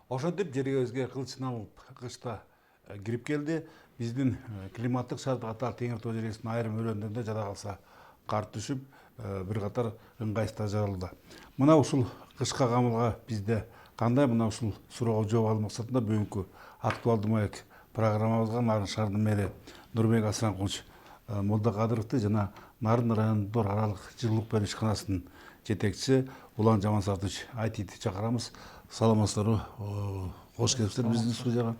Ошентип жерибизге кылычын алып кышта кирип келди. Биздин климаттык шарт катар Теңир Тоо жересинин айрым өрөөнүндө жада калса кар түшүп, бир катар ыңгайсыздыктар жаралды. Мына ушул кышка камылга бизде кандай мына ушул суроого жооп алуу максатында бүгүнкү актуалдуу маек программабызга Нарын шаарынын мэри Нурбек Асранкулович Молдокадыровду жана Нарын райондор аралык жылуулук берүү ишканасынын жетекчиси Улан Жамансартович Айтиевди чакырабыз. Саламатсыздарбы? Кош келипсиздер биздин студияга.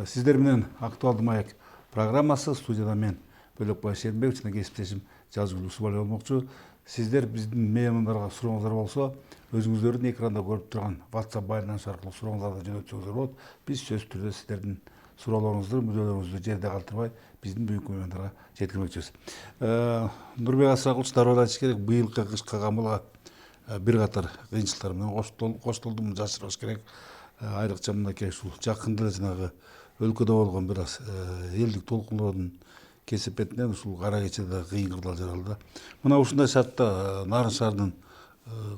Сиздер менен актуалдуу маек программасы, студияда мен Бөлөкбай Шермбеков жана кесиптешим Жазгүл Усубали болмокчу. Сиздер биздин меймандарга сурооңуздар болсо, өзүңүздөрдүн экранда көрүп турган WhatsApp байланыш аркылуу сурооңуздарды жөнөтсөңүздөр болот. Биз сөзсүз түрдө сиздердин суроолоруңузду, мүдделериңизди жерде калтырбай биздин бүгүнкү меймандарга жеткирмекчибиз. Нурбек Асранкулович дароо айтыш керек, быйылкы кышка камылга бир катар кыйынчылыктар менен коштолду, жашырбаш керек. Айрыкча мынакей ушул жакында жанагы өлкөдө болгон бир аз элдик толкундоодун кесепетинен ушул кара кечеде кыйын кырдаал жаралды. Мына ушундай шартта Нарын шаарынын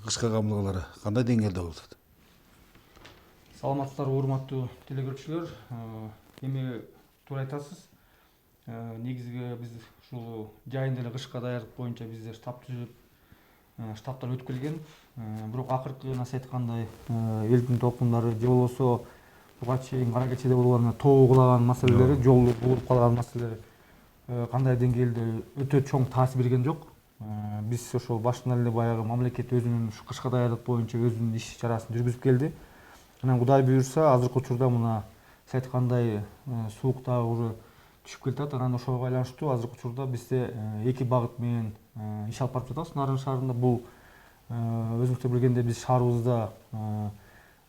кышка камылгалары кандай деңгээлде болуп атат? Саламатсыздарбы, урматтуу телекөрүүчүлөр. Эми туура айтасыз. Негизги биз ушул жайында эле кышка даярдык боюнча бизде штаб түзүлүп, штабтар өтүп келген. Бирок акыркы насип айткандай элдин толкундары же болбосо буга чейин кара кечеде болгон тоо кулаган маселелери, жол булуп калган маселелери кандай деңгээлде өтө чоң таасир берген жок. Биз ошол башынан эле баягы мамлекет өзүнүн кышка даярдык боюнча өзүнүн иш чарасын жүргүзүп келди. Анан Кудай буюрса, азыркы учурда мына сиз айткандай суук дагы уже түшүп келатат. Анан ошого байланыштуу азыркы учурда бизде эки багыт менен иш алып барып жатабыз Нарын шаарында. Бул өзүңүздөр билгендей биз шаарыбызда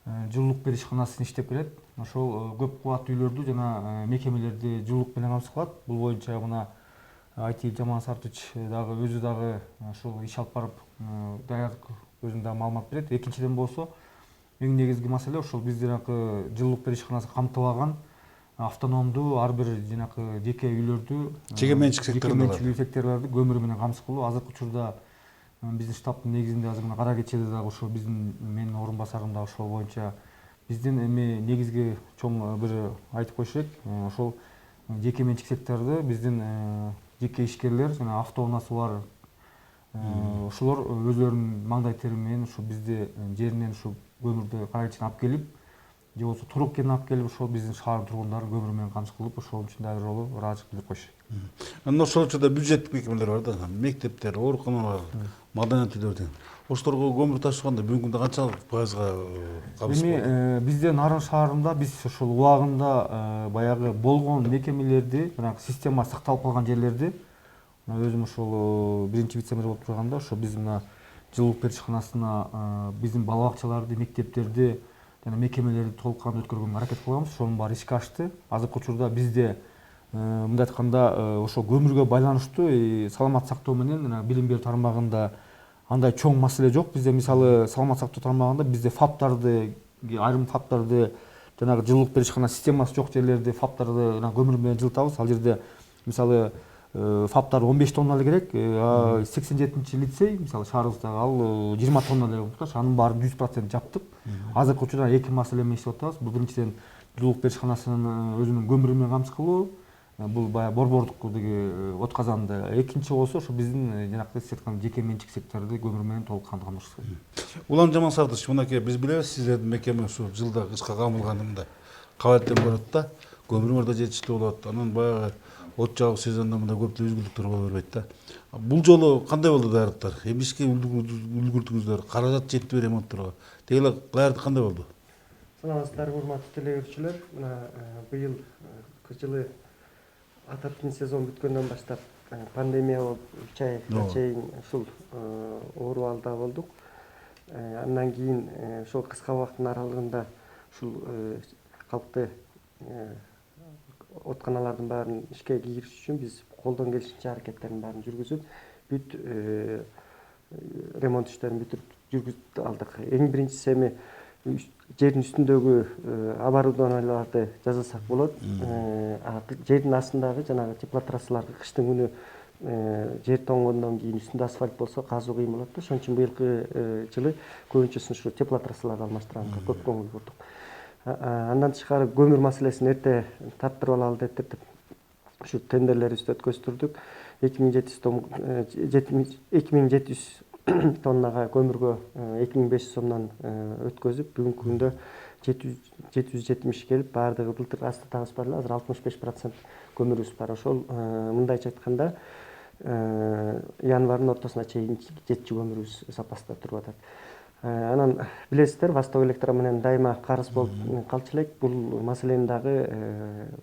жылуулук берүү ишканасы иштеп келет. Ошол көп кубаттуу үйлөрдү жана мекемелерди жылуулук менен камсыз кылат. Бул боюнча мына Айтиев Жамансартович дагы өзү дагы ошол иш алып барып даярдык өзүнүн дагы маалымат берет. Экинчиден болсо эң негизги маселе ошол биз жанакы жылуулук берүү ишканасы камтыбаган автономдуу ар бир жанакы жеке үйлөрдү, жеке менчик секторлорду көмүр менен камсыз кылуу. Азыркы учурда биздин штабтын негизинде азыр мына кара кечеде дагы ошо биздин менин орун басарым дагы ошол боюнча биздин эми негизги чоң бир айтып коюш керек. Ошол жеке менчик секторду биздин жеке ишкерлер жана автоунаасы бар ошолор өзлөрүнүн маңдай тери менен ушу бизди жеринен ушу көмүрдү кара кечеден алып келип, же болбосо турук кенен алып келип, ошол биздин шаардын тургундарын көмүр менен камсыз кылып, ошол үчүн дагы бир жолу ыраазычылык билдирип коюш керек. Анан ошол учурда бюджеттик мекемелер бар да, мектептер, ооруканалар, маданият үйлөр деген. Ошолорго көмүр ташыганда бүгүнкү күндө канчалык пайызга кабыс болот? Эми бизде Нарын шаарында биз ошол убагында баягы болгон мекемелерди, жанагы система сакталып калган жерлерди, өзүм ошол биринчи вице-мэр болуп турганда ошо биз мына жылуулук берүү ишканасына биздин бала бакчаларды, мектептерди жана мекемелерди толук кандуу өткөргөнгө аракет кылабыз. Ошонун баары ишке ашты. Азыркы учурда бизде мындай айтканда ошо көмүргө байланыштуу саламат сактоо менен билим берүү тармагында андай чоң маселе жок. Бизде мисалы саламат сактоо тармагында бизде ФАПтарды, айрым ФАПтарды жанагы жылуулук берүү ишканасы системасы жок жерлерди ФАПтарды көмүр менен жылытабыз. Ал жерде мисалы ФАПтар 15 тонна эле керек, 87-чи лицей мисалы шаарыбыздагы ал 20 тонна эле болуп атат. Анын баарын 100% жаптык. Азыркы учурда эки маселе менен иштеп атабыз. Бул биринчиден жылуулук берүү ишканасынын өзүнүн көмүрү менен камсыз кылуу, бул баягы борбордук от казанды. Экинчи болсо ошо биздин жанакы сиз айткан жеке менчик секторду көмүр менен толук кандуу камтыш керек. Улан Жамансартович, мынакей биз билебиз, сиздердин мекеме ушу жылда кышка камылганында кабаттен көрөт да, көмүрүңөр да жетиштүү болот. Анан баягы от жагуу сезонунда мындай көптөгөн үзгүлтүктөр боло бербейт да. Бул жолу кандай болду даярдыктар? Эмнешке үлгүрдүңүздөр? Каражат жетпи ремонтторго? Деги эле даярдык кандай болду? Саламатсыздарбы, урматтуу телекөрүүчүлөр. Мына быйыл жылы атаптын сезон бүткөндөн баштап пандемия болуп 3 айга чейин ушул ооруп алда болдук. Андан кийин ошол кыска убакыттын аралыгында ушул калкты отканалардын баарын ишке киргизиш үчүн биз колдон келишинче аракеттердин баарын жүргүзүп, бүт ремонт иштерин бүтүрүп жүргүзүп алдык. Эң биринчиси эми жердин үстүндөгү оборудованияларды жасасак болот. Жердин астындагы жанагы теплотрассаларды кыштын күнү жер тоңгондон кийин үстүндө асфальт болсо казуу кыйын болот да. Ошон үчүн быйылкы жылы көбүнчөсүн ушу теплотрассаларды алмаштырганга көп көңүл бурдук. Андан тышкары көмүр маселесин эрте тарттырып алалы деп ушу тендерлерибизди өткөздүрдүк. 2700 тоннага көмүргө 2500 сомдон өткөзүп, бүгүнкү күндө 770 келип, баардыгы былтыр астыртабыз бар эле, азыр 65% көмүрүбүз бар. Ошол мындайча айтканда январдын ортосуна чейин жетчү көмүрүбүз запаста туруп атат. Анан билесиздер, Восток Электро менен дайыма карыз болуп калчу элек. Бул маселени дагы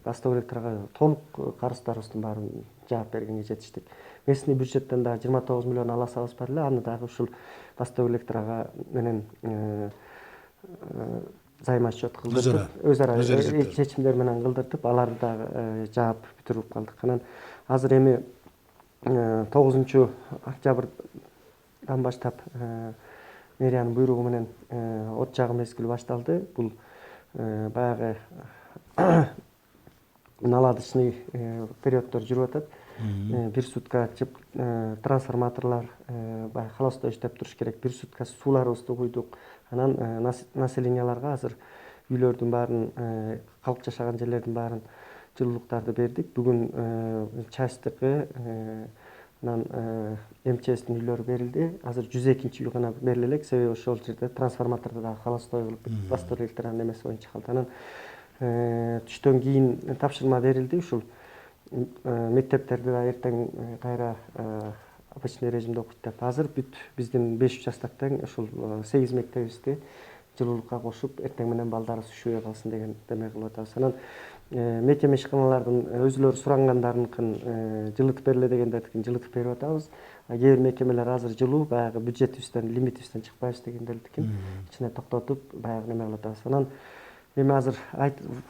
Восток Электрого толук карыздарыбыздын баарын жаап бергенге жетиштик. Местный бюджеттен дагы 29 миллион аласабыз бар эле, аны дагы ушул Восток Электрого менен займа счет кылдырдык, өз ара чечимдер менен кылдыртып, аларды дагы жаап бүтүрүп калдык. Анан азыр эми 9 октябрдан баштап мэриянын буйругу менен от жагуу мезгили башталды. Бул баягы наладочный периоддор жүрүп атат. Бир сутка трансформаторлар баягы холостой иштеп туруш керек. Бир сутка сууларыбызды куйдук. Анан населенияларга азыр үйлөрдүн баарын, калк жашаган жерлердин баарын жылуулуктарды бердик. Бүгүн частыкы анан МЧСтин үйлөрү берилди. Азыр 102-үй гана бериле элек, себеби ошол жерде трансформаторду дагы холостой кылып Восток Электронун эмеси боюнча калды. Анан түштөн кийин тапшырма берилди. Ушул мектептерди да эртең кайра обычный режимде окуйт деп. Азыр бүт биздин 5 участоктон ушул 8 мектебибизди жылуулукка кошуп, эртең менен балдарыбыз ушубай калсын деген деме кылып атабыз. Анан мекеме ишканалардын өзүлөрү сурангандарыныкын жылытып бериле дегендердикин жылытып берип атабыз. Кээ бир мекемелер азыр жылуу баягы бюджетибизден, лимитибизден чыкпайбыз дегендердикин ичине токтотуп баягы неме кылып атабыз. Анан эми азыр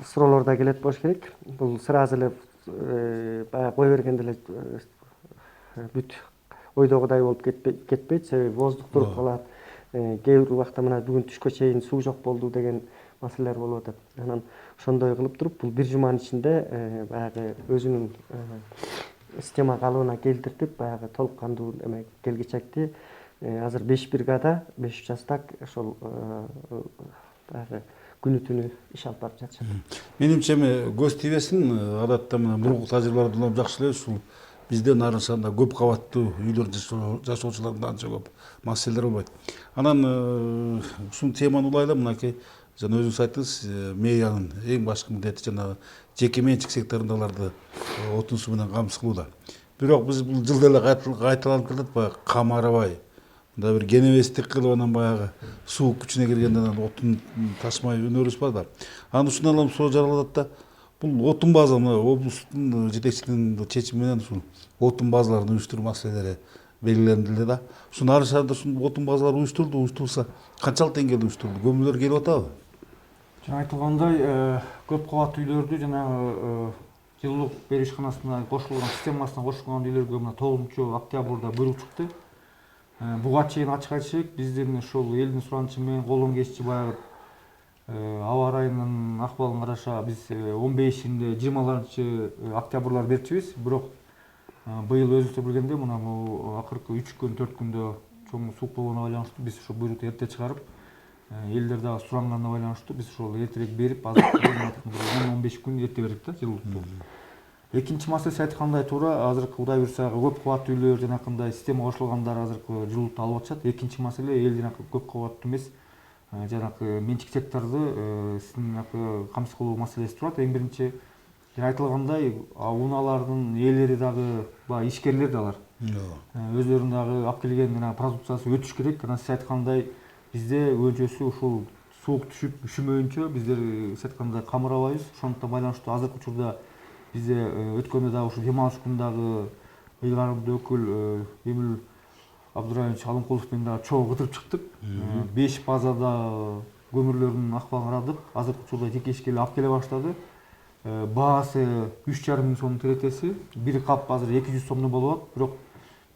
суроолор да келет болуш керек. Бул сразу эле баягы кое бергенде эле бүт ойдогудай болуп кетпейт, себеби воздух туруп калат. Кээ бир убакта мына бүгүн түшкө чейин суу жок болду деген маселелер болуп атат. Анан ошондой кылып туруп, бул бир жуманын ичинде баягы өзүнүн система калыбына келтиртип, баягы толук кандуу эме келгичекти азыр 5 бригада, 5 участок ошол баягы күнү түнү иш алып барып жатышат. Менимче эми көз тийбесин, адатта мына мурунку тажрыйбалардан улам жакшы эле ушул бизде нарыншанда көп кабаттуу үйлөрдө жашоочуларда анча көп маселелер болбойт. Анан ушул теманы улайлы мынакей жана өзүңүз айттыңыз, мэриянын эң башкы милдети жанагы жеке менчик секторундагыларды отун суу менен камсыз кылуу да. Бирок биз бул жылда эле кайталанып келатат, баягы кам арабай, мындай бир кенебестик кылып анан баягы суу күчүнө киргенде анан отун ташмай өнөрүбүз бар да. Анан ушундан улам суроо жаралат да. Бул отун база мына облустун жетекчилигинин чечими менен ушул отун базаларын уюштуруу маселелери белгиленди да. Ушул ар шаарда ушул отун базалары уюштурулса канчалык деңгээлде уюштурулду? Көмүрлөр келип атабы? Жана айтылгандай, көп кабаттуу үйлөрдү жанагы жылуулук берүү ишканасына кошулган, системасына кошулган үйлөргө мына 9 октябрда буйрук чыкты. Буга чейин ачык айтышайык, биздин ушул элдин суранычы менен колдон кесчи баягы аба ырайынын акыбалын караша биз 15-inde 20 октябрлар берчүбүз. Бирок быйыл өзүңүздөр билгендей мына акыркы 3 күн 4 күндө чоң суук болгонуна байланыштуу биз ошо буйрукту эрте чыгарып, элдер дагы суранганына байланыштуу биз ошол эртерээк берип, азыр 10-15 күн эрте бердик да жылуулукту. Экинчи маселеси айткандай туура, азыркы Кудай буйрса көп кабаттуу үйлөр жанакындай система кошулгандар азыркы жылуулукту алып атышат. Экинчи маселе эл жанакы көп кабаттуу эмес жанакы менчик секторду камсыз кылуу маселеси турат. Эң биринчи айтылгандай, унаалардын ээлери дагы баягы ишкерлер да алар. Өзлөрүнүн дагы алып келген продукциясы өтүш керек. Анан сиз айткандай бизде көбүнчөсү ушул суук түшүп üşүмөйүнчө биздер сиз айткандай камырабайбыз. Ошондуктан байланыштуу азыркы учурда бизде өткөндө дагы ушул демалыш күндагы ыйгарымдуу өкүл Эмил Абдурайымович Алымкулов менен дагы чогуу кыдырып чыктык. 5 базада көмүрлөрдүн акыбалын карадык. Азыркы учурда жеке ишкерлер алып келе баштады. Баасы 3,5 миң сомдун теретеси. Бир кап азыр 200 сомдон болуп атат. Бирок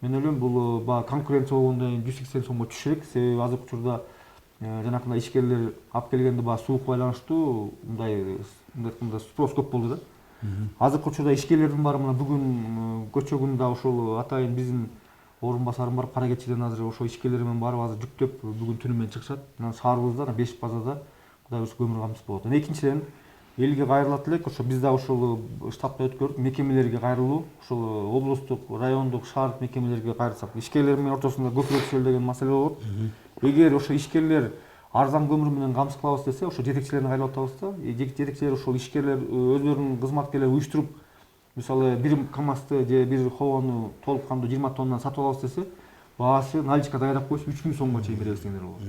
мен ойлойм бул конкуренция болгондон кийин 180 сомго түшүрөк. Себеби азыркы учурда жанакындай ишкерлер алып келгенде баягы суукка байланыштуу мындай спрос көп болду да. Азыркы учурда ишкерлердин баары мына бүгүн көчөгүндө ошол атайын биздин орун басарым бар, Кара Кечиден азыр ошо ишкерлер менен барып азыр жүктөп бүгүн түнү менен чыгышат. Мына шаарыбызда 5 базада Кудай буюрса көмүр камсыз болот. Экинчиден элге кайрылат элек, ошо биз дагы ошол штабта өткөрүп мекемелерге кайрылуу, ошол облустук, райондук, шаардык мекемелерге кайрылсак, ишкерлер менен ортосунда көпүрөтчүлөр деген маселе болот. Эгер ошо ишкерлер арзан көмүр менен камсыз кылабыз десе, ошо жетекчилерин кайрылып атабыз да. Жетекчилер ошол ишкерлер өздөрүнүн кызматкерлерин уюштуруп, мисалы бир КАМАЗды же бир ховону толук кандуу 20 тоннаны сатып алабыз десе, баасы наличка дайрап коюп 3000 сомго чейин беребиз дегендер болот.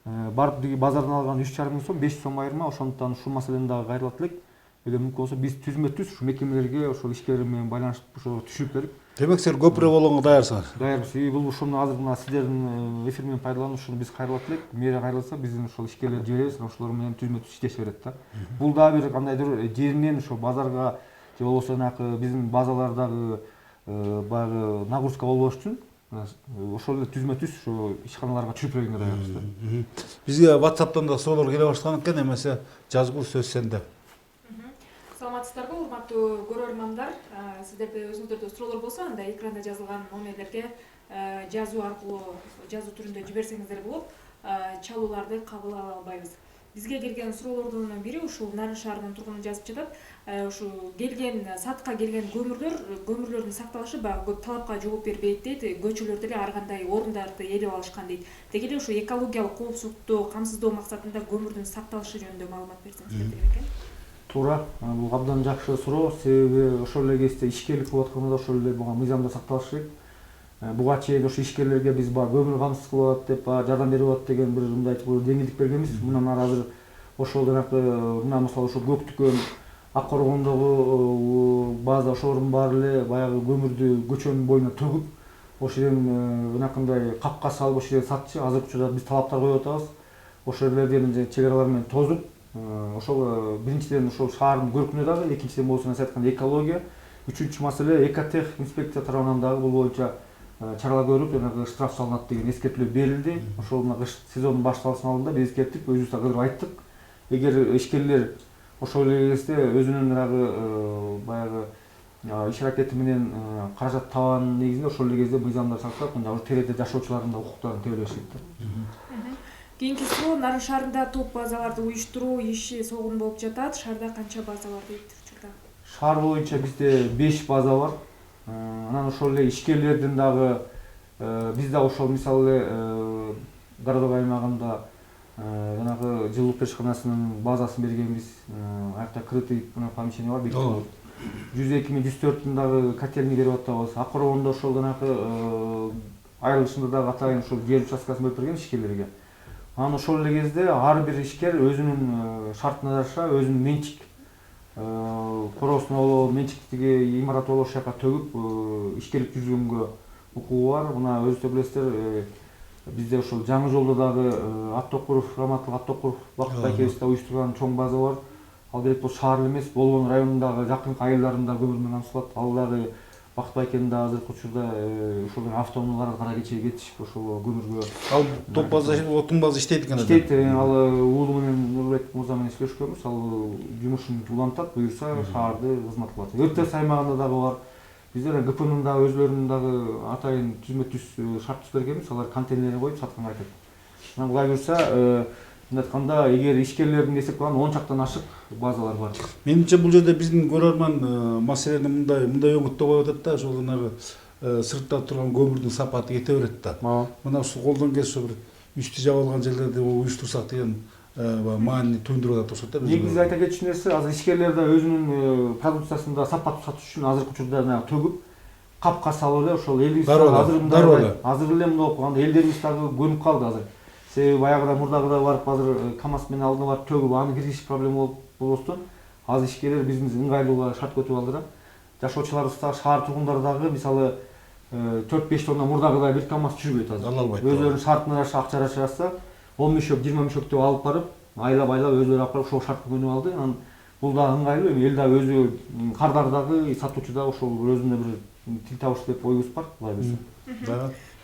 Барып деги базардан алган 3,5 сом, 500 сом айырма, ошондуктан ушул маселени дагы кайрылат элек. Эгер мүмкүн болсо биз түзмө-түз ушу мекемелерге ошол ишкерлер менен байланышып ошо түшүрүп берип. Демек силер көпүрө болгонго даярсыңар. Даярбыз. Бул ушуну азыр мына сиздердин эфир менен пайдаланып ушуну биз кайрылат элек. Мэрия кайрылса, биздин ошол ишкерлерди жиберебиз, ошолор менен түзмө-түз иштеше берет да. Бул дагы бир кандайдыр жеринен ошо базарга же болбосо биздин базалардагы баягы нагрузка болбош үчүн ошол эле түзмө-түз ошо ишканаларга түшүрүп бергенге даярбыз да. Бизге WhatsApp'тан да суроолор келе баштаган экен, эмесе жазгыл сөз сенде. Саламатсыздарбы, урматтуу көрөрмандар. Сиздерде өзүңүздөрдө суроолор болсо, анда экранда жазылган номерлерге жазуу аркылуу, жазуу түрүндө жиберсеңиздер болот. Чалууларды кабыл ала албайбыз. Бизге келген суроолордун бири ушул Нарын шаарынын тургуну жазып жатат. Ушу келген сатка келген көмүрлөрдүн сакталышы баягы көп талапка жооп бербейт дейт. Көчөлөр деле ар кандай орундарды ээлеп алышкан дейт. Деги эле ушу экологиялык коопсуздукту камсыздоо максатында көмүрдүн сакталышы жөнүндө маалымат берсеңиздер деген экен. Туура, бул абдан жакшы суроо. Себеби ошол эле кезде ишкерлик кылып атканда ошол эле мыйзамда сакталышы керек. Буга чейин ошо ишкерлерге биз көмүр камсыз кылып атат деп, жардам берип атат деген бир мындай жеңилдик бергенбиз. Мындан ары азыр ошол мына мисалы ошо көк түкөн, ак коргондогу база ошолордун баары эле баягы көмүрдү көчөнүн боюна төгүп, ошол жерден мынакындай капка салып ошол жерде сатчы. Азыркы учурда биз талаптар коюп атабыз. Ошол жерлерден чек аралар менен тозуп, ошол биринчиден ошол шаардын көркүнө дагы, экинчиден болсо айтканда экология, үчүнчү маселе экотех инспекция тарабынан дагы бул боюнча чаралар көрүлүп, штраф салынат деген эскертүүлөр берилди. Ошол мына кыш сезондун башталышынын алдында биз эскерттик, өзүбүз дагы кыдырып айттык. Эгер ишкерлер ошол эле кезде өзүнүн баягы иш аракети менен каражат табаанын негизинде ошол эле кезде мыйзамдар сактап, мына тереде жашоочулардын да укуктарын тебелеш керек. Кийинки суроо, Нарын шаарында топ базаларды уюштуруу иши согун болуп жатат. Шаарда канча база бар дейт учурда? Шаар боюнча бизде 5 база бар. Анан ошол эле ишкерлердин дагы биз дагы ошол мисалы городок аймагында жанагы жылуулук перишканасынын базасын бергенбиз. Аякта крытый помещение бар, 102.104-тün дагы котельный берип атабыз. Ак Коргондо ошол жанагы айрылышында дагы атайын ошол жер участкасын бөлүп берген ишкерлерге. Анан ошол эле кезде ар бир ишкер өзүнүн шартына жараша өзүнүн менчик короосуна болобу, менчиктеги имараты болобу ошол жака төгүп ишкерлик жүргөнгө укугу бар. Мына өзүңүздөр билесиздер, бизде ошол Жаңы жолдо дагы Аттокуров, Раматов Аттокуров Бакыт байкебиз да уюштурган чоң база бар. Ал керек болсо шаар эмес, болгон райондагы жакынкы айылдарында көмүр менен камсыздалат. Ал дагы Бакыт байкенин да азыркы учурда ошол автоунаалар кара кечеге кетишип ошол көмүргө. Ал топ база, отун база иштейт экен. Иштейт, ал уулу менен Нурбек мырза менен иштешкөнбүз. Ал жумушун улантат, буюрса шаарды кызмат кылат. ÖTS аймагында дагы бар. Биздер ГПнын дагы өзлөрүнүн дагы атайын түзмө-түз шарт түзүп бергенбиз. Алар контейнерге коюп сатканга айтат. Анан булай буюрса, айтканда, эгер ишкерлердин эсеп кылган 10 чактан ашык базалар бар. Менимче бул жерде биздин көрөрман маселени мындай өңүттө коюп атат да, ошол жанагы сыртта турган көмүрдүн сапаты кете берет да. Мына ушул колдон келсе бир үстү жабылган жерлерде уюштурсак деген маани туюндуруп атат ошот да. Негизи айта кетчү нерсе, азыр ишкерлер да өзүнүн продукциясын да сапаттуу сатыш үчүн азыркы учурда төгүп, капка салып эле ошол элибиз азыр эле мындай окуганда элдерибиз дагы көнүп калды азыр. Себеби баягыда мурдагыда барып азыр КАМАЗ менен алдына барып төгүп, аны киргизиш проблема болбостон, азыр ишкерлер биздин ыңгайлууга шарт көтүп алды да. Жашоочуларыбыз дагы, шаар тургундары дагы мисалы 4-5 тонна мурдагыдай бир КАМАЗ жүрбөйт азыр. Өзлөрүнүн шартына жараша акча жараша 10 мешок, 20 мешок деп алып барып, айлап өзлөрү алып барып ошол шартка көнүп алды. Анан бул дагы ыңгайлуу, эл дагы өзү кардар дагы, сатуучу дагы ошол өзүнө бир тил табыш деп ойубуз бар, булай берсе.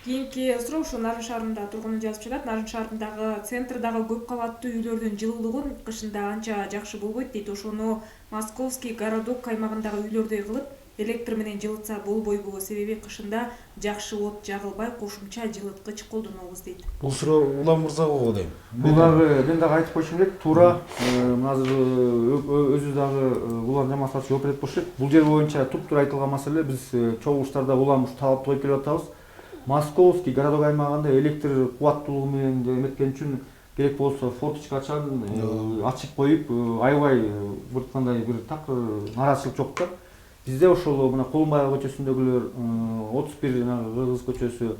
Кийинки суроо ушу Нарын шаарында тургуну жазып жатат. Нарын шаарындагы центрдагы көп кабаттуу үйлөрдүн жылуулугу кышында анча жакшы болбойт дейт. Ошону Московский городок аймагындагы үйлөрдөй кылып, электр менен жылытса болбойбу, себеби кышында жакшы от жагылбай кошумча жылыткыч колдонобуз дейт. Бул суроо Улам мырзага го дейм. Бул дагы мен дагы айтып коюшум керек. Туура азыр өзү дагы улам жамаат жооп берет болуш керек. Бул жер боюнча туп-туура айтылган маселе. Биз чогулуштарда улам ушу талап коюп келип атабыз. Московский городок аймагында электр кубаттуулугу менен эметкен үчүн керек болсо форточка ачып коюп, аябай бир кандай бир такыр нааразычылык жок да. Бизде ошол мына Кулунбаев көчөсүндөгүлөр 31 жанагы Кыргыз көчөсү,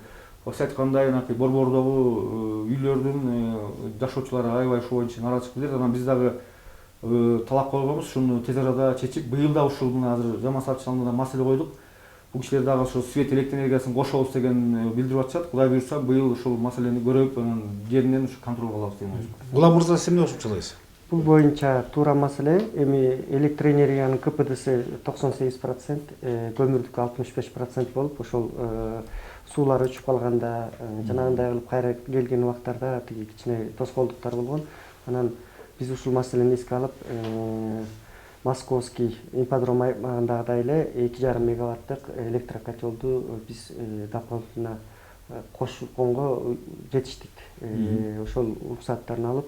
ошо айткандай анакы борбордогу үйлөрдүн жашоочулары аябай ушул боюнча нааразычылык билдирет. Анан биз дагы талап койгонбуз, шуну тез арада чечип, быйыл да ушул мына азыр жамаат маселе койдук. Бул кишилер дагы ошо свет электр энергиясын кошобуз деген билдирип атышат. Кудай буйрса, быйыл ушул маселени көрүп, анан жеринен ушу контролго алабыз деген ойдобуз. Улам мырза, сиз эмне кошумчалайсыз? Бул боюнча туура маселе. Эми электр энергиянын КПДси 98%, көмүрдүкү 65% болуп, ошол суулар өчүп калганда, жанагындай кылып кайра келген убактарда тиги кичине тоскоолдуктар болгон. Анан биз ушул маселени эске алып, Московский ипподром аймагындагыдай эле 2,5 мегаваттык электрокотелду биз дополнительно кошконго жетиштик. Ошол уруксаттарын алып,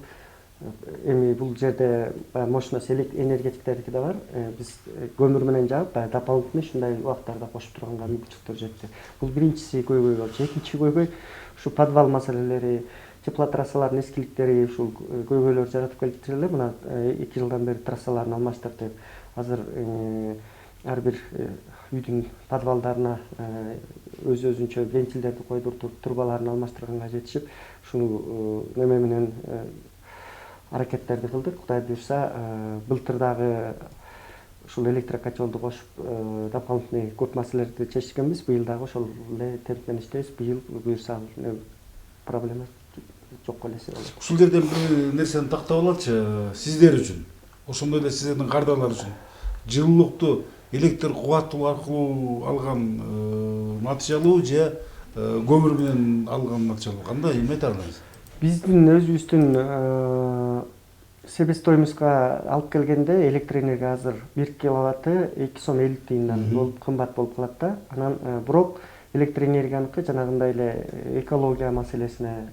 эми бул жерде мощность энергетиктердики да бар. Биз көмүр менен жагып, дополнительно ушундай убактарда кошуп турганга мүмкүнчүлүктөр жетти. Бул биринчиси көйгөй болчу. Экинчи көйгөй ушу подвал маселелери, теплотрассалардын эскиликтери ушул көйгөйлөр жаратып келип эле. Мына 2 жылдан бери трассаларын алмаштырып, азыр ар бир үйдүн подвалдарына өзүнчө вентилдерди койдуртуп, трубаларын алмаштырганга жетишип, ушуну неме менен аракеттерди кылдык. Кудай буйрса, былтыр дагы ушул электрокотелду кошуп, дополнительный көп маселелерди чечкенбиз. Быйыл дагы ошол эле темп менен иштейбиз. Быйыл буйрса проблема жок эле болот. Ушул жерден бир нерсени тактап алачы, сиздер үчүн, ошондой эле сиздердин кардарлар үчүн жылуулукту электр кубаттуу аркылуу алган натыйжалуу же көмүр менен алган натыйжалуу кандай эме айта аласыз? Биздин өзүбүздүн себестоимостька алып келгенде электр энергия азыр 1 киловатты 2 сом 50 тиындан болуп кымбат болуп калат да. Анан бирок электр энергияныкы жанагындай эле экология маселесине,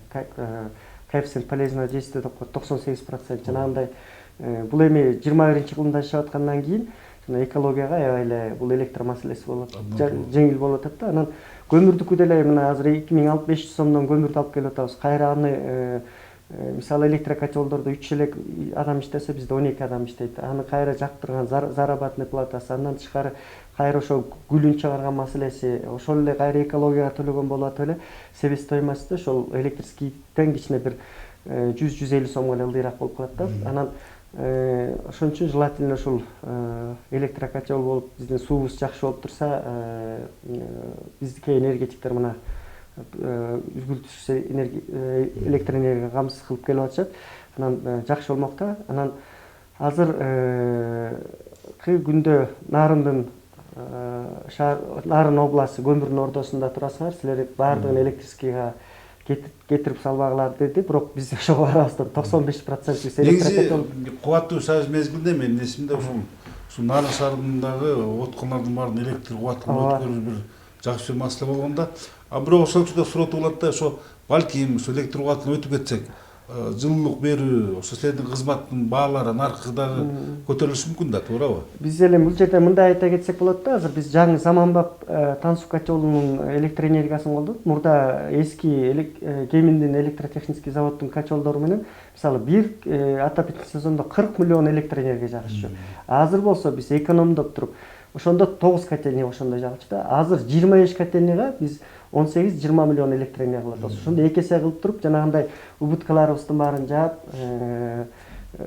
коэффициент полезного действия деп коет 98%. Жанагындай бул эми 21-кылымда жашап аткандан кийин экологияга аябай эле бул электр маселеси болот, жеңил болуп атат да. Анан көмүрдүкү деле мына азыр 2500 сомдон көмүрдү алып келип атабыз. Кайра аны мисалы электрокотелдордо 3 элек адам иштесе, бизде 12 адам иштейт. Аны кайра жактырган заработный платасы, андан тышкары кайра ошо күлүн чыгарган маселеси, ошол эле кайра экологияга төлөгөн болуп атып эле себестоимости ошол электричествден кичине бир 100-150 сомго эле ылдыйраак болуп калат да. Анан ошон үчүн желательно ушул электрокотел болуп, биздин суубуз жакшы болуп турса, биздики энергетиктер мына үзгүлтүшсүз электр энергия камсыз кылып келип атышат. Анан жакшы болмок да. Анан азыр күндө Нарын областы көмүрдүн ордосунда турасыңар, силер баардыгын электричествга кетирип салбагыла деди, бирок биз ошого барабыз. 95% электрокотел кубаттуу шарж мезгилинде мен эсимде ушул Нарын шаарындагы откондордун баарын электр кубаттуулугун өткөрүү бир жакшы маселе болгондо, бирок ошол учурда суроо туулат да, ошо балким ушу электр кубатына өтүп кетсек, жылуулук берүү, ошо силердин кызматтын баалары наркы дагы көтөрүлүшү мүмкүн да, туурабы? Биз эле бул жерде мындай айта кетсек болот да, азыр биз жаңы заманбап Тансу котелунун электр энергиясын колдонуп, мурда эски Кеминдин электротехнический заводдун котелдору менен мисалы бир отопительный сезондо 40 миллион электр энергия жагышчу. Азыр болсо биз экономдоп туруп, ошондо 9 котельный ошондо жагылчу да. Азыр 25 котельныйга биз 18-20 миллион электр энергия кылат. Ошондо эки эсе кылып туруп, жанагындай убыткаларыбыздын баарын жаап,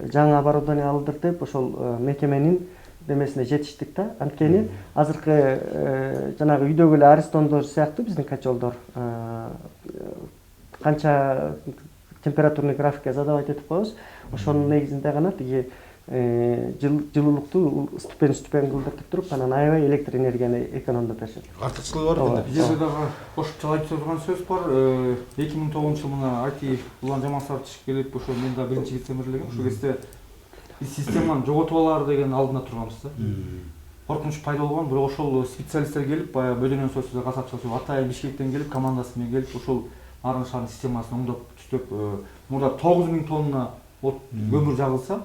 жаңы оборудование алдыртып, ошол мекеменин демесине жетиштик да. Анткени азыркы жанагы үйдөгү эле Аристондор сыяктуу биздин котелдор канча температурный графикке задавать этип коебуз. Ошонун негизинде гана тиги жылуулукту ступень кылдыртып туруп, анан аябай электр энергияны экономдоп беришет. Артыкчылыгы бар экен. Бизде дагы кошумча айтып турган сөз бар. 2009-жыл мына IT улан жамааттар чыгып келип, ошо мен да биринчи вице-мэр элегем. Ошол кезде биз системаны жоготуп алаар деген алдында турганбыз да. коркунуч пайда болгон. Бирок ошол специалисттер келип, баягы бөдөнөн сөзсүз касапчылык сөз Атайын Бишкектен келип, командасы менен келип, ошол Нарын шаарынын системасын оңдоп түзүп, мурда 9000 тонна көмүр жагылса,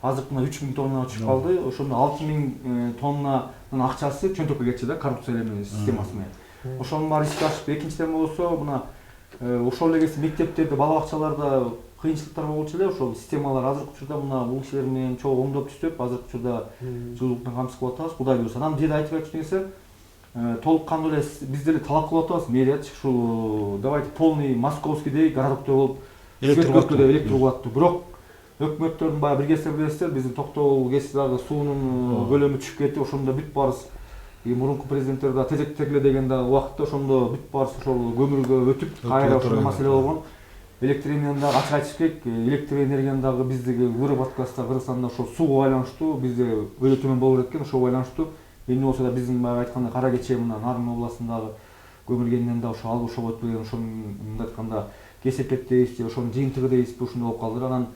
азыр мына 3000 тонна түшүп калды. Ошондо 6000 тоннанын акчасы чөнтөккө кетчү да, коррупция системасы менен. Ошонун баары ишке ашып, экинчиден болсо, мына ошол эле мектептерде, бала бакчаларда кыйынчылыктар болчу эле. Ошол системалар азыркы учурда мына бул кишилер менен чогуу оңдоп түзүп, азыркы учурда жылуулуктан камсыз кылып атабыз. Кудай буйруса. Анан бир айтып айтчу нерсе, толук кандуу эле биз деле талап кылып атабыз, мэриячы ушул давайте полный московскийдей городоктой болуп электр кубаттуу. Бирок өкмөттөрдүн баягы билесиздер, биздин Токтогул КЭС дагы суунун көлөмү түшүп кетти. Ошондо бүт баарыбыз мурунку президенттер да тезектегиле деген да убакытта ошондо бүт баарыбыз ошол көмүргө өтүп, кайра ошол маселе болгон. Электр энергияны дагы ачык айтыш керек. Электр энергияны дагы биздеги выработкасы Кыргызстанда ошол сууга байланыштуу, бизде өтө төмөн болуп экен, ошого байланыштуу. Эмне болсо да биздин баягы айтканда Кара Кече мына Нарын областындагы көмүргенден да ошо алып ошого өтпөгөн, ошонун мындай айтканда кесепет дейбиз, ошонун жыйынтыгы дейбизби, ушундай болуп калды. Анан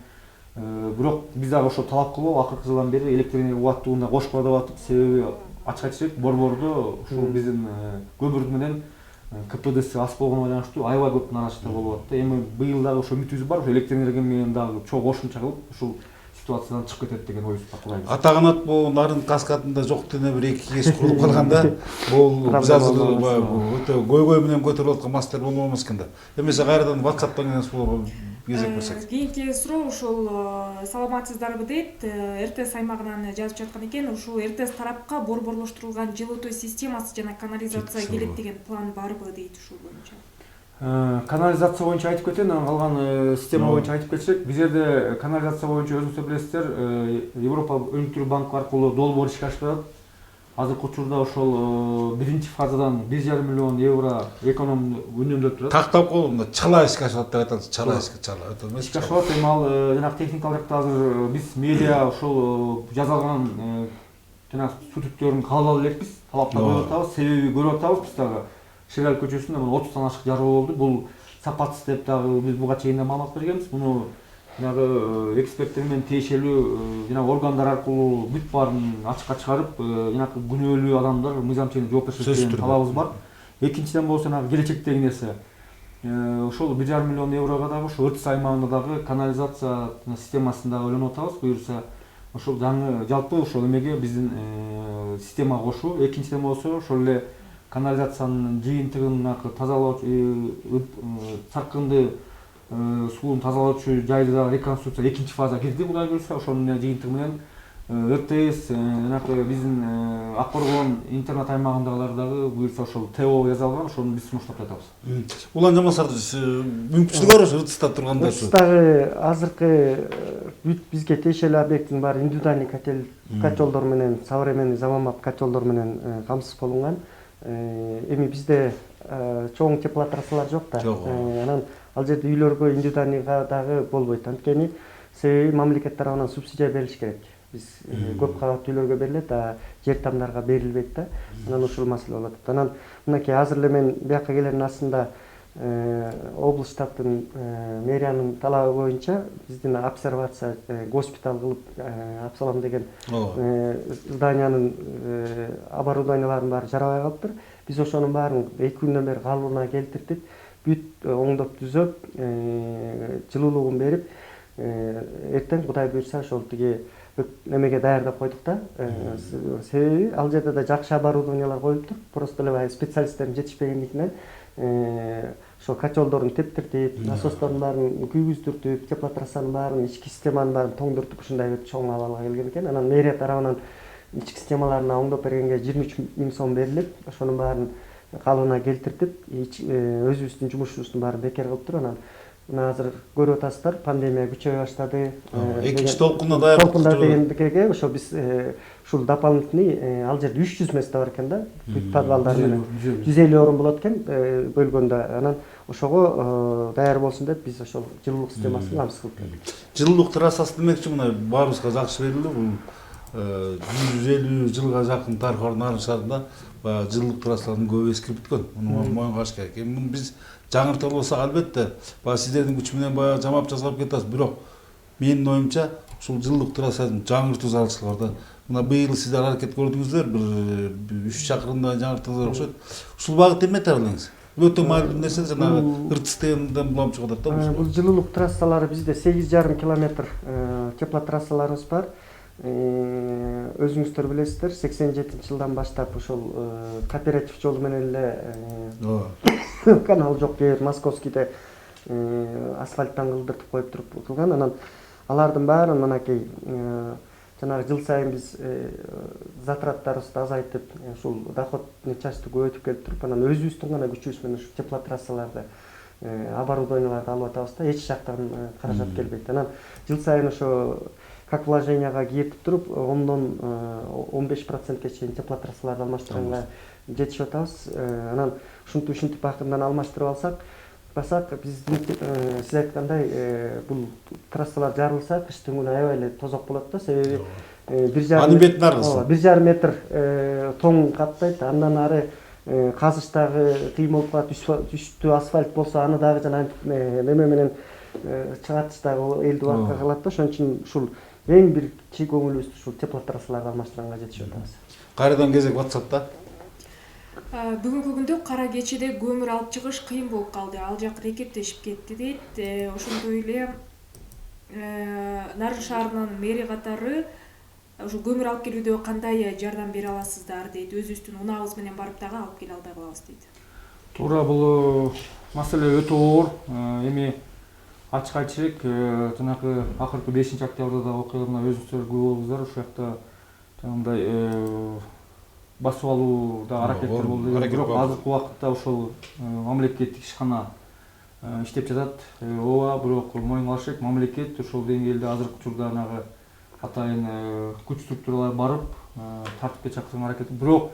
бирок биз дагы ошо талап кылып акыркы жылдан бери электр энергия кубаттуулугун кошкула деп атып, себеби ачык айтыш керек, борбордо ушул биздин көмүр менен КПДС аз болгонуна байланыштуу аябай көп нараачылыктар болуп атты. Эми быйыл дагы ошо үмүтүбүз бар, ошо электр энергия менен дагы чоң кошумча кылып ушул ситуациядан чыгып кетет деген оюбуз бар. Кудай буйруса. Атаганат бул Нарын каскадында жок дене бир 2 кеш курулуп калганда, бул биз азыр өтө көйгөй менен көтөрүлүп аткан маселелер болмос экен да. Эмесе кайрадан WhatsApp'тан кene сууларга кезек берсек. Кийинки суроо ушул саламатсыздарбы дейт. РТС аймагынан жазып жаткан экен. Ушул РТС тарапка борборлоштурулган жылытуу системасы жана канализация келет деген план барбы дейт ушул боюнча. Канализация боюнча айтып кетейин, анан калган система боюнча айтып кетсек, биз жерде канализация боюнча өзүңүздөр билесиздер, Европа өнүктүрүү банкы аркылуу долбоор ишке ашып жатат. Азыркы учурда ошол биринчи фазадан 1,5 миллион евро эконом үнөмдөп турат. Тактап коюлганда чала ишке ашып атат деп айтат. Чала өтө эмес. Ишке ашып атат. Эми ал жанагы техникалык жакта азыр биз медиа ошол жазалган жанагы суу түптөрүн кабыл ала элекпиз. Талаптар коюп атабыз, себеби көрүп атабыз биз дагы. Шерал көчөсүндө 30тан ашык жарылуу болду. Бул сапатсыз деп дагы биз буга чейин да маалымат бергенбиз. Муну жанагы эксперттер менен тиешелүү жанагы органдар аркылуу бүт баарын ачыкка чыгарып, жанагы күнөөлүү адамдар мыйзамчылык жоопкерчиликке талабыбыз бар. Экинчиден болсо жанагы келечектеги нерсе. Ошол 1,5 миллион еврого дагы ошо РТС аймагында дагы канализация системасын дагы ойлонуп атабыз. Буюрса ошол жаңы жалпы ошол эмеге биздин системага кошуу. Экинчиден болсо ошол эле канализациянын жыйынтыгын тазалоочу саркынды суун тазалоочу жайды дагы реконструкция экинчи фаза кирди. Кудай буйруса ошонун жыйынтыгы менен РТС жанагы биздин Ак Коргон интернет аймагындагылар дагы буюрса ошол ТО жазалган, ошону биз сунуштап жатабыз. Улан Жамасарды мүмкүнчүлүк бар ошо РТСта турганда ошо. Дагы азыркы бүт бизге тиешелүү объекттин баары индивидуальный котелдор менен, современный заманбап котелдор менен камсыз кылынган. Эми бизде чоң теплотрассалар жок да. Анан ал жерде үйлөргө индивидуальныйга дагы болбойт. Анткени себеби мамлекет тарабынан субсидия берилиш керек. Биз көп кабаттуу үйлөргө берилет, а жер тамдарга берилбейт да. Анан ушул маселе болуп атат. Анан мынакей азыр эле мен бияка келердин астында областтын мэриянын талабы боюнча биздин обсервация госпиталь кылып Апсалам деген зданиянын оборудованияларын баары жарабай калыптыр. Биз ошонун баарын 2 күндөн бери калыбына келтирдик. Бүт оңдоп түзөп, жылуулугун берип, эртең Кудай буйрса ошол тиги немеге даярдап койдук да. Себеби ал жерде да жакшы оборудованиялар коюлуптур. Просто эле специалисттердин жетишпегендигинен ошо котелдорун тептиртип, насостордун баарын күйгүздүртүп, теплотрассанын баарын, ички системанын баарын тоңдуртуп ушундай чоң абалга келген экен. Анан мэрия тарабынан ички системаларына оңдоп бергенге 23 000 сом берилип, ошонун баарын калыбына келтиртип, өзүбүздүн жумушубуздун баарын бекер кылыптыр. Анан мына азыр көрүп атасыздар, пандемия күчөй баштады. Экинчи толкунда даярдык дегендикеге ошо биз ушул дополнительный ал жерде 300 место бар экен да. Бүт подвалдар менен 150 орун болот экен бөлгөндө. Анан ошого даяр болсун деп биз ошол жылуулук системасын камсыз кылып бердик. Жылуулук трассасы демекчи мына баарыбызга жакшы берилди. Бул 150 жылга жакын тарыхы бар Нарын шаарында жылуулук трассалардын көбү эскирип бүткөн. Муну моюнга алыш керек. Эми муну биз жаңыртып болсок албетте сиздердин күч менен баягы жамап жазгап кетасыз. Бирок менин оюмча ушул жылуулук трассасын жаңыртуу зарылчылыгы бар да. мына быйыл сиздер аракет көрдүңүздөр, бир 3 чакырымдан жаңырттыңыздар окшойт. Ушул багытта эмне айтар элеңиз? Өтө маалым нерсе, жанагы ыртыстыгынан булам чыгып атат да. Бул жылуулук трассалары бизде 8,5 километр теплотрассаларыбыз бар. Өзүңүздөр билесиздер, 87-жылдан баштап ошол кооператив жолу менен эле канал жок жер Московскийде асфальттан кылдыртып коюп туруп кылган. Анан алардын баарын мынакей жанагы жыл сайын биз затраттарыбызды азайтып, ушул доходный частьты көбөйтүп келип туруп, анан өзүбүздүн гана күчүбүз менен ушу теплотрассаларды оборудованияларды алып атабыз да, эч жактан каражат келбейт. Анан жыл сайын ошо как вложенияга киертип туруп 10-дон 15%ке чейин теплотрассаларды алмаштырганга жетишип атабыз. Анан ушинтип акырындан алмаштырып алсак, биздин сиз айткандай бул трассалар жарылса, кыштын күнү аябай эле тозок болот да, себеби 1,5 метр тоң каптайт. Андан ары казыштагы кыйын болуп калат, үстү асфальт болсо аны дагы жана неме менен чыгатыштагы элди убакка калат да. Ошон үчүн ушул эң биринчи көңүлүбүз ушул теплотрассаларды алмаштырганга жетишип атабыз. Кайрадан кезек WhatsApp'та. Бүгүнкү күндө Кара Кечиде көмүр алып чыгыш кыйын болуп калды. Ал жак рекептешип кетти дейт. Ошондой эле Нарын шаарынын мэри катары ушул көмүр алып келүүдө кандай жардам бере аласыздар дейт. Өзүбүздүн унаабыз менен барып дагы алып келе албай калабыз дейт. Туура, бул маселе өтө оор. Эми ачык айтышырак, жанагы акыркы 5-октябрда да окуяларына өзүңүздөр күбө болдуңуздар. Ошол жакта жанагындай басып алууда аракеттер болду. Бирок азыркы убакытта ошол мамлекеттик ишкана иштеп жатат. Ооба, бирок моюнга алыш керек, мамлекет ошол деңгээлде азыркы учурда анагы атайын күч структуралары барып тартипке чакырган аракет. Бирок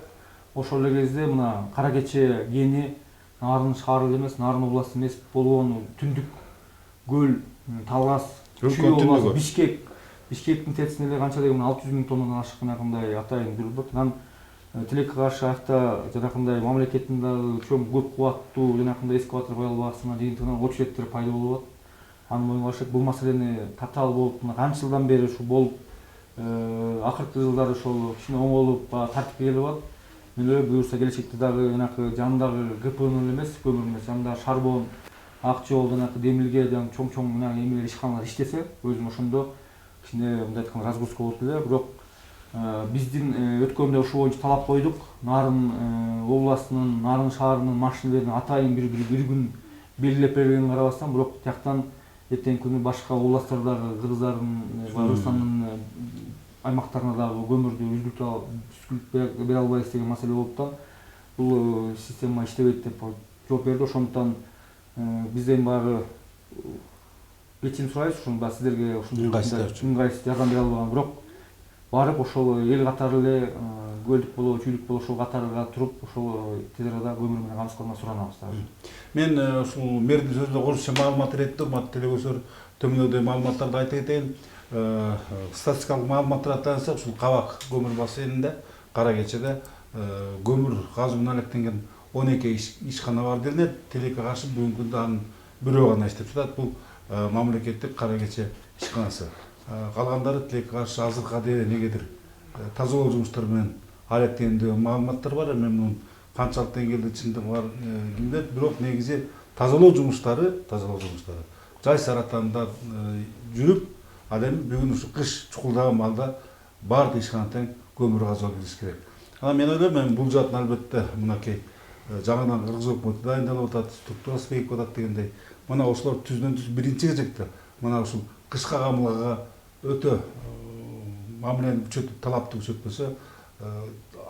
ошол эле кезде мына Кара Кече кени Нарын шаары эмес, Нарын областы эмес болгон түндүк көл, Талас, Чүй, Бишкектин тетисинде эле канча деген 600 000 тоннадан ашык жанагындай атайын жүрүп. Анан тилекке каршы акта жанагындай мамлекеттин дагы чоң көп кубаттуу жанагындай эскаватор кое албагансына жыйынтыгынан очередтер пайда болуп атат. Аны моюнга алыш керек. Бул маселени татаал болуп, мына канча жылдан бери ушу болуп, акыркы жылдары ошол кичине оңолуп, тартипке келип атат. Мен ойлойм, буюрса келечекте дагы жанагы жанындагы ГПН эмес, көмүр эмес, жанындагы Шарбон, Ак жол, жанагы Демилге жана чоң эмелер ишканалар иштесе, өзүм ошондо кичине мындай айтканда разгрузка болот эле. Бирок биздин өткөндө ушул боюнча талап койдук. Нарын областынын, Нарын шаарынын машинелерин атайын бир күн белгилеп бергенге карабастан, бирок тияктан эртеңки күнү башка областтардагы Кыргыздардын, Кыргызстандын аймактарына дагы көмүрдү үзгүлтүп бере албайбыз деген маселе болуптан бул система иштебейт деп жооп берди. Ошондуктан бизден баягы кечирим сурайбыз, ушуну да сиздерге ыңгайсыз жардам бере албаган. Бирок барып ошол эл катары эле көлдүк болобу, чүйлүк болобу ошол катарга туруп, ошол тез арада көмүр менен камсыздана суранабыз. Мен ушул мэрдин сөзүнө кошумча маалымат берет, телегөзөр төмөнөдө маалыматтарды айта кетейин. Статистикалык маалыматтарга таянсак, ушул Кабак көмүр бассейнинде Кара Кечеде көмүр казуу менен алектенген 12 ишкана бар делинет. Тилекке каршы бүгүнкү күндө анын бирөө гана иштеп жатат. Бул мамлекеттик Кара Кече ишканасы. Калгандары тилекке каршы азыркыга дейин негедир тазалоо жумуштары менен алектенген маалыматтар бар. Мен мунун канчалык деңгээлде чындыгы бар билбейт, бирок негизи тазалоо жумуштары жай саратанда жүрүп, ал эми бүгүн ушу кыш чукулдаган маалда баардык ишкана тең көмүр казып кириш керек. Анан мен ойлойм, бул жаатын албетте мынакей жаңадан Кыргыз өкмөтү дайындалып атат, структурасы бекип атат дегендей. Мына ошолор түздөн-түз биринчи кезекте мына ушул кышка камылгага өтө мамилени күчөтүп, талапты күчөтпөсө,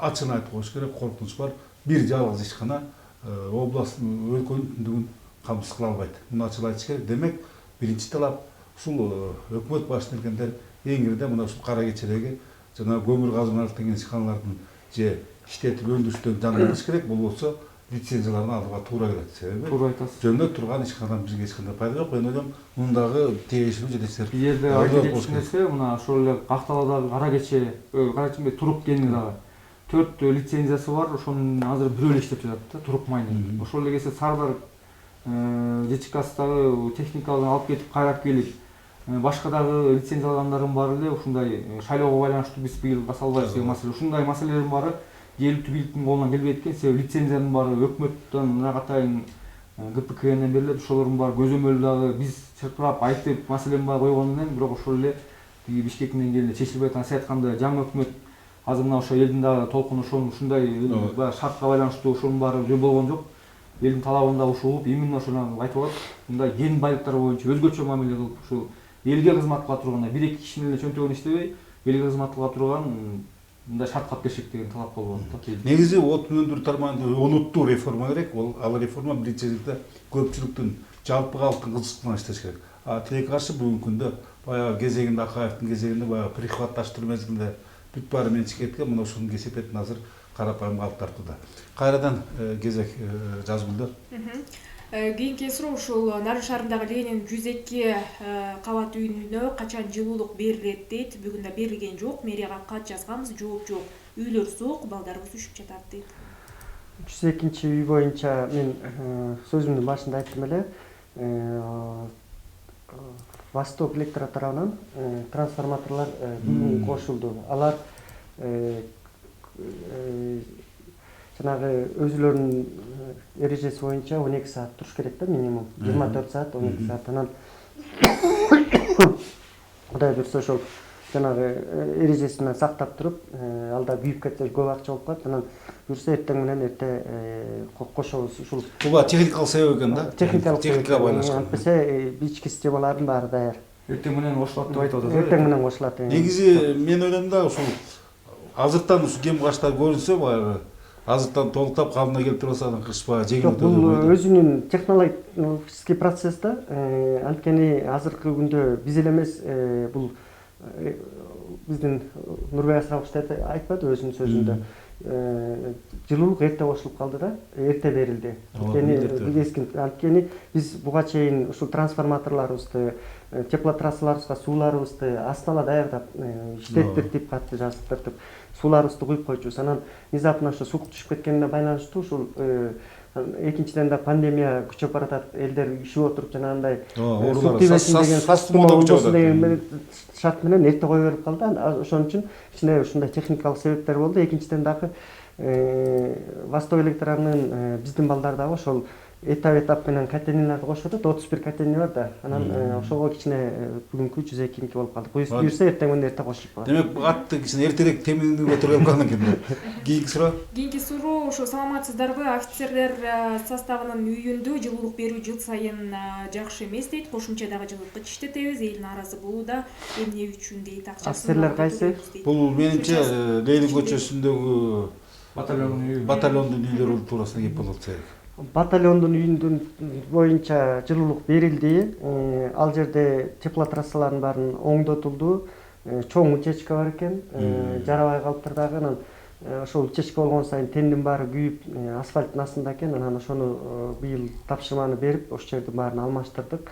ачыгын айтып коюш керек, коркунуч бар. Бир жалгыз ишкана областтын өлкөнүн түндүгүн камсыз кыла албайт. Муну ачык айтыш керек. Демек, биринчи талап ушул өкмөт башчы эркендер эң кирде мына ушул Кара Кечедеги жана көмүр казуу менен алектенген ишканалардын же иштетип өндүрүштөрүн жандандырыш керек. Бул болсо лицензияларын алууга туура келет. Себеби туура айтасыз. Жөндөп турган ишканадан бизге эч кандай пайда жок. Мен ойлойм, мунун дагы тиешелүү жетекчилер. Жерде айта кетчү нерсе, мына ошол эле Акталадагы Кара Кече туруп кенин дагы 4 лицензиясы бар. Ошонун азыр бирөө эле иштеп жатат да, туруп майнинг. Ошол эле кезде Сардар ЖЧКдагы техникаларын алып кетип, кайрап келип, башка дагы лицензия алгандардын баары эле ушундай шайлоого байланыштуу биз быйыл баса албайбыз деген маселе. Ушундай маселелердин баары жергиликтүү бийликтин колунан келбейт экен. Себеби лицензиянын баары өкмөттөн мынага атайын ГПКнен берилет. Ошолордун баары көзөмөлү дагы биз чыркырап айтып маселени баары койгону менен бирок ошол эле Бишкектин деңгээлинде чечилбей аткан, сиз айткандай жаңы өкмөт азыр мына ошо элдин дагы толкуну ушундай баягы шартка байланыштуу ошонун баары жөн болгон жок. Элдин талабын дагы ушул именно ошону айтып атат. Мындай кен байлыктар боюнча өзгөчө мамиле кылып ушул элге кызмат кыла турган, бир эки кишинин эле чөнтөгүн иштебей, элге кызмат кыла турган мындай шарт калып келишек деген талап болуп атат. Негизи отун өндүрүү тармагында онуттуу реформа керек. Ал реформа биринчи кезекте көпчүлүктүн, жалпы калктын кызыкчылыгына иштеш керек. Тилекке каршы бүгүнкү күндө баягы кезегинде Акаевдин кезегинде баягы прихватташтыруу мезгилинде бүт баары менчикке кеткен, мына ушунун кесепетин азыр карапайым калып тартууда. Кайрадан кезек Жазгүлдө. Кийинки суроо ушул Нарын шаарындагы Ленин 102 кабат үйүнө качан жылуулук берилет дейт. Бүгүн да берилген жок. Мэрияга кат жазганбыз, жооп жок. Үйлөр суук, балдарыбыз үшүп жатат дейт. 102 үй боюнча мен сөзүмдүн башында айттым эле. Восток электро тарабынан трансформаторлор кошулду. Алар жанагы өзүлөрүнүн эрежеси боюнча 12 саат туруш керек да, минимум 24 саат 12 саат. Анан Кудай буйрса ошол жанагы эрежесин сактап туруп, алда күйүп кетсе көп акча болуп калат. Анан буйрса эртең менен кошобуз ушул. Буга техникалык себеп экен да. Техникага байланышкан. Антпесе ички системалардын баары даяр. Эртең менен кошулат деп айтып атат. Эртең менен кошулат. Негизи мен ойлойм да ушул азыртан ушу кем каштар көрүнсө баягы азыртан толуктап калыбына келтирип алса анан кыш баягы жеңил өтөт. Бул өзүнүн технологический процесс да. Анткени азыркы күндө биз эле эмес, бул биздин Нурбай Асрабович айтпады өзүнүн сөзүндө. Жылуулук эрте кошулуп калды да, эрте берилди. Анткени биз буга чейин ушул трансформаторлорубузду, теплотрассаларыбызга сууларыбызды астала даярдап, иштеттиртип, катты жаздыртып, сууларыбызды куюп койчубуз. Анан внезапно ошо суук түшүп кеткенине байланыштуу ушул экинчиден да пандемия күчөп баратат, элдер ишип отуруп жанагындай суу тийбесин деген шарт менен эрте кое берип калды. Ошон үчүн кичине ушундай техникалык себептер болду. Экинчиден дагы Восток электронун биздин балдар дагы ошол этап менен катенилерди кошуп атат. 31 катени бар да. Анан ошого кичине бүгүнкү 102 болуп калды. Буюрса эртең менен эрте кошуп калат. Демек атты кичине эртерээк теминдип отуруп калган экен. Кийинки суроо. Кийинки суроо ошо саламатсыздарбы? Офицерлер составынын үйүндө жылуулук берүү жыл сайын жакшы эмес дейт. Кошумча дагы жылуулукка иштетебиз, эл нааразы болууда. Эмне үчүн дейт акчасын. Офицерлер кайсы? Бул менимче Ленин көчөсүндөгү батальондун үйлөрү туурасында кеп болот керек. Батальондун үйүндүн боюнча жылуулук берилди. Ал жерде теплотрассалардын баарын оңдотулду. Чоң утечка бар экен. Жарабай калыптыр дагы. Анан ошол утечка болгон сайын тендин баары күйүп, асфальттын астында экен. Анан ошону быйыл тапшырманы берип, ошол жердин баарын алмаштырдык.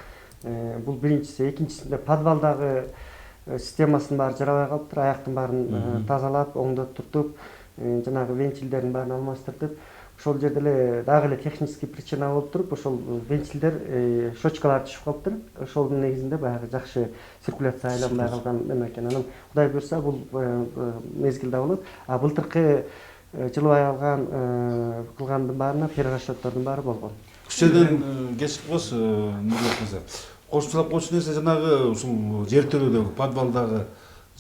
Бул биринчиси. Экинчисинде подвалдагы системасынын баары жарабай калыптыр. Аяктын баарын тазалап, оңдоттуртуп, жанагы вентилдердин баарын алмаштырдык. Ошол жерде эле дагы эле технический причина болуп туруп, ошол вентилдер шочкалар түшүп калыптыр. Ошолдун негизинде баягы жакшы циркуляция айланбай калган эме экен. Анан Кудай буйрса бул мезгилде болот. А былтыркы жылыбай алган кылгандын баарына перерасчеттордун баары болгон. Ушул жерден кечикпиз Нурбек мырза. Кошумчалап койчу нерсе жанагы ушул жертөлөдөгү подвалдагы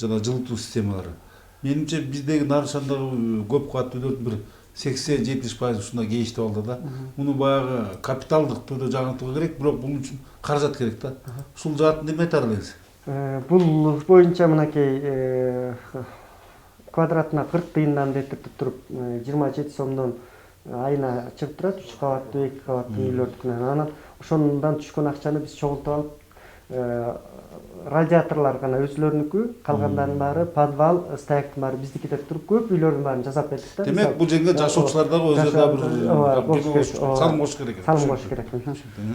жана жылытуу системалары. Менимче биздеги Нарын шаарындагы көп кабаттуу үйлөрдүн бир 80-70% ушундай кейиштеп алды да. Муну баягы капиталдык түрдө жаңыртууга керек, бирок бунун үчүн каражат керек да. Ушул жаатын неме айта аласыз? Бул боюнча мынакей квадратына 40 тыйындан детип туруп 27 сомдон айына чыгып турат. 3 кабаттуу, 2 кабаттуу үйлөрдүкүнөн. Анан ошондон түшкөн акчаны биз чогултуп алып, радиаторлар гана өзүлөрүнүкү, калгандарынын баары подвал, стояктын баары биздики деп туруп көп үйлөрдүн баарын жасап бердик да. Демек бул жерге жашоочулар дагы өзү да бир салым кош керек. Салым кош керек. Бул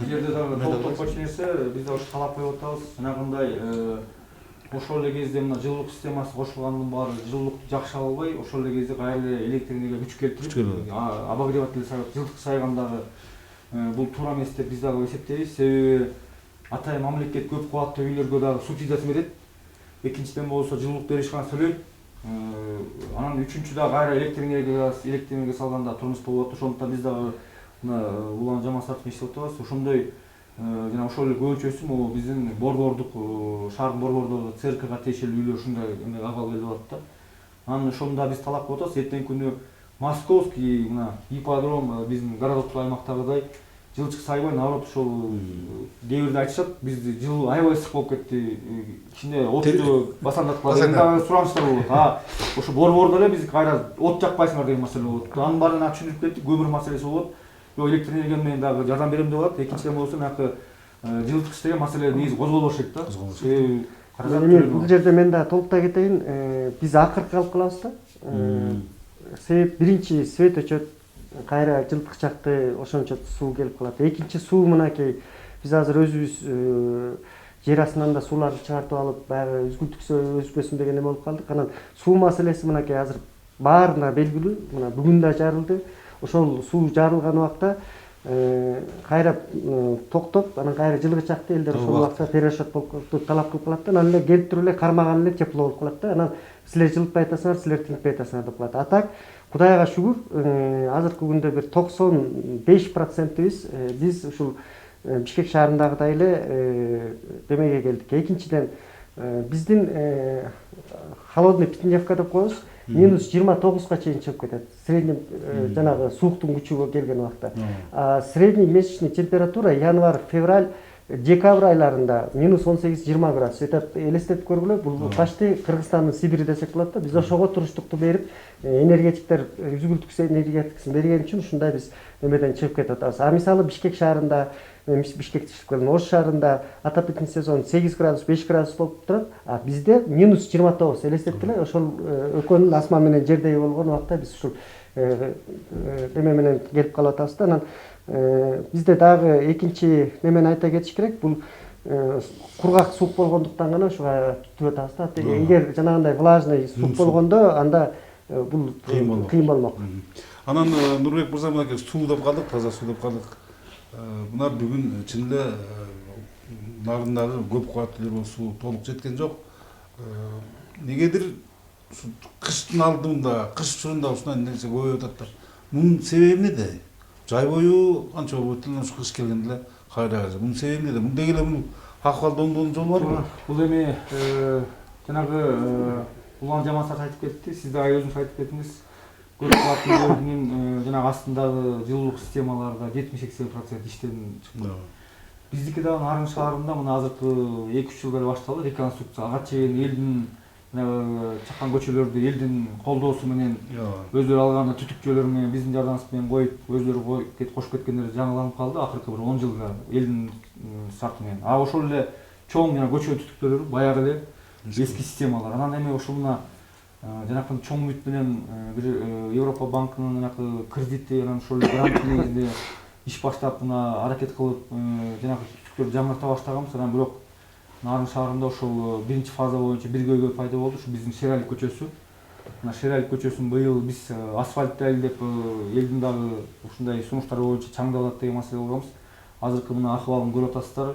жерде дагы толуктоочу нерсе, биз да ошо талап коюп атабыз. Жанагындай ошол эле кезде мына жылуулук системасы кошулгандын баары жылуулук жакшы ала албай, ошол эле кезде кайра эле электр энергия күч келтирип, обогреватель жылдык сайгандагы бул туура эмес деп биз дагы эсептейбиз. Себеби атайын мамлекет көп кубаттуу үйлөргө дагы субсидиясын берет. Экинчиден болсо жылуулук бериш гана төлөйт. Анан үчүнчү дагы кайра электр энергия салганда турмуш болуп атат. Ошондуктан биз дагы мына улан жаман сатып иштеп атабыз. Ошондой жана ошол эле көбүнчөсү могу биздин борбордук шаардын борбордук церквга тиешелүү үйлөр ушундай абал келип атат да. Анан ошону да биз талап кылып атабыз. Эртеңки күнү Московский мына ипподром биздин городоктук аймактагыдай жылчык сайбай, наоборот ошол дебирде айтышат, бизди жыл аябай ысык болуп кетти. Кичине отту басандатып калды. Суранычтар болот. Ошо борбордо эле биз кайра от жакпайсыңар деген маселе болот. Анын баарын түшүндүрүп кеттик, көмүр маселеси болот. Электр энергия менен дагы жардам берем деп атат. Экинчиден болсо мынакы жылыткыч деген маселе негизи козголо баштайт да. Бул жерде мен да толуктай кетейин. Биз акыркы калып калабыз да. Себеп биринчи свет өчөт, кайра жылыткыч жакты ошончо суу келип калат. Экинчи суу мынакей биз азыр өзүбүз жер астынан да сууларды чыгартып алып, баягы үзгүлтүксө өспөсүн деген эме болуп калдык. Анан суу маселеси мынакей азыр баарына белгилүү. Мына бүгүн да жарылды. Ошол суу жарылган убакта кайра токтоп, анан кайра жылгыч жакты элдер ошол убакта перерасчет болуп талап кылып калат да. Анан эле келип туруп эле кармаган эле тепло болуп калат да. Анан силер жылытпай атасыңар, силер тинтпей атасыңар деп калат. Атак Кудайга шүгүр, азыркы күндө бир 95%-биз биз ушул Бишкек шаарындагыдай эле демеге келдик. Экинчиден биздин холодный пятидневка деп коебуз. Минус 29-га чейин чыгып кетет. Средний жанагы сууктун күчүгө келген убакта. Средний месячный температура январь, февраль, декабрь айларында минус 18-20 градус. Это элестетип көргүлө, бул почти Кыргызстандын Сибири десек болот да. Биз ошого туруштукту берип, энергетиктер үзгүлтүксө энергетиксин берген үчүн ушундай биз эмеден чыгып кетип атабыз. Мисалы Бишкек шаарында, Ош шаарында отопительный сезон 8 градус, 5 градус болуп турат. Бизде минус 29. Элестеттиле, ошол экөөнүн асман менен жердеги болгон убакта биз ушул эме менен келип калып атабыз да. Анан бизде дагы экинчи немени айта кетиш керек. Бул кургак суук болгондуктан гана ушуга түтүп атабыз да. Эгер жанагындай влажный суук болгондо анда бул кыйын болмок. Анан Нурбек мырза, мынакей суу деп калдык, таза суу деп калдык. Мына бүгүн чынында нарындагы көп кубаттуу суу толук жеткен жок. Негедир кыштын алдында, кыш учурунда ушундай нерсе көбөйүп атат. Мунун себеби эмнеде? Жай бою анча болуп эле ушу кыш келгенде эле кайра. Мунун себеби эмнеде? Мындай эле бул акыбалды оңдоонун жолу барбы? Бул эми жанагы улан жамансат айтып кетти, сиз да өзүңүз айтып кеттиңиз. Көп кубаттуу үйлөрдүн жанагы астындагы жылуулук системаларда 70-80% иштен чыкты. Биздики да Нарын шаарында мына азыркы 2-3 жыл бери башталды реконструкция. Ага чейин элдин чакан көчөлөрдү элдин колдоосу менен өздөрү алган түтүкчөлөр менен биздин жардамыбыз менен коюп, өздөрү кошуп кеткендер жаңыланып калды. Акыркы бир 10 жылга элдин шарты менен. Ошол эле чоң жана көчө түтүктөлөр баягы эле эски системалар. Анан эми ошол мына жанакы чоң үмүт менен бир Европа банкынын жанакы кредити, анан ошол грант негизинде иш баштап мына аракет кылып жанакы түтүктөрдү жаңырта баштаганбыз. Анан бирок Нарын шаарында ошол биринчи фаза боюнча бир көйгөй пайда болду. Ушу биздин Шералик көчөсү. Мына Шералик көчөсүн быйыл биз асфальттайлы деп элдин дагы ушундай сунуштары боюнча чаңдалат деген маселе болгонбуз. Азыркы мына акыбалын көрүп атасыздар.